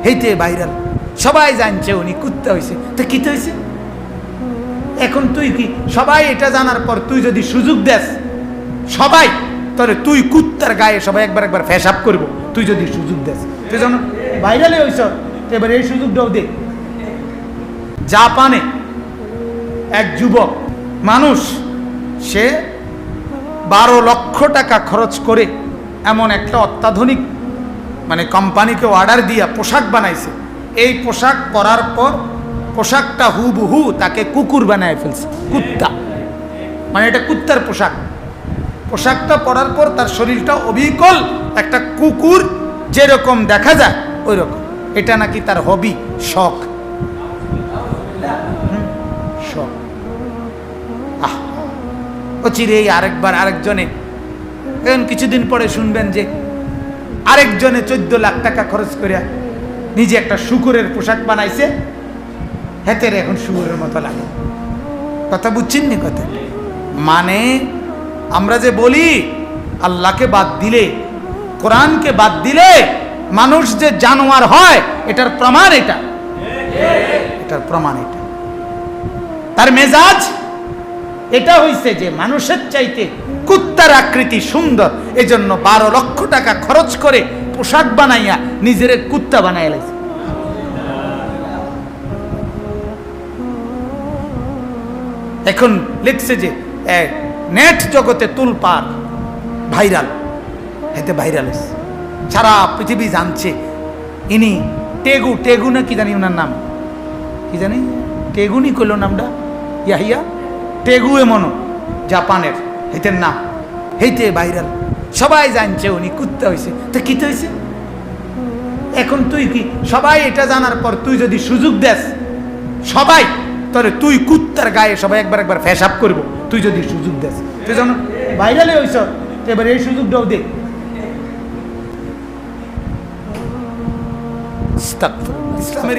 হেইতে ভাইরাল, সবাই জানছে উনি কুত্তা হয়েছে। তো কি হয়েছে এখন? তুই কি সবাই এটা জানার পর তুই যদি সুযোগ দেস সবাই, তাহলে তুই কুত্তার গায়ে সবাই একবার একবার ফেসাব করবো। তুই যদি সুযোগ দেস, তুই যেন ভাইরালে হইছ, এবার এই সুযোগটাও দে। জাপানে এক যুবক মানুষ, সে 12 লক্ষ টাকা খরচ করে এমন একটা অত্যাধুনিক মানে কোম্পানিকে অর্ডার দিয়া পোশাক বানাইছে। এই পোশাক পরার পর পোশাকটা হুবহু তাকে কুকুর বানায় ফেলছে, কুত্তা, মানে এটা কুত্তার পোশাক। পোশাকটা পরার পর তার শরীরটা অবিকল একটা কুকুর যেরকম দেখা যায় ওই রকম। এটা নাকি তার হবি, শখ। শখ চিরেই আরেকবার আরেকজনে, এখন কিছুদিন পরে শুনবেন যে আরেকজনে 14 লাখ টাকা খরচ করে নিজে একটা শুকুরের পোশাক বানাইছে, হেতের এখন শুকুরের মতো লাগে। কথা বুঝছেন নি কথা? মানে আমরা যে বলি আল্লাহকে বাদ দিলে, কোরআনকে বাদ দিলে মানুষ যে জানোয়ার হয়, এটার প্রমাণ এটা, এটার প্রমাণ এটা। তার মেজাজ এটা হইছে যে মানুষের চাইতে কুত্তার আকৃতি সুন্দর, এজন্য 12 লক্ষ টাকা খরচ করে পোশাক বানাইয়া নিজের কুত্তা বানাইয়া লাইছে। এখন লিখছে যে নেট জগতে তুলপার, ভাইরাল, এতে ভাইরাল হয়েছে, সারা পৃথিবী জানছে ইনি টেগু, টেগু না কি জানি ওনার নাম, কি জানি টেগুনি কইল নামটা, ইয়াহিয়া টেগু এমন, জাপানের, হেতের নাম, হেইতে ভাইরাল, সবাই জানছে উনি কুত্তা হয়েছে। তো কি হয়েছে এখন? তুই কি সবাই এটা জানার পর তুই যদি সুযোগ দেস সবাই, তাহলে তুই কুত্তার গায়ে সবাই একবার একবার ফেসাব করবো। তুই যদি সুযোগ দেস, তুই যেন ভাইরালে হইছ, এবার এই সুযোগটাও দে। ইসলামের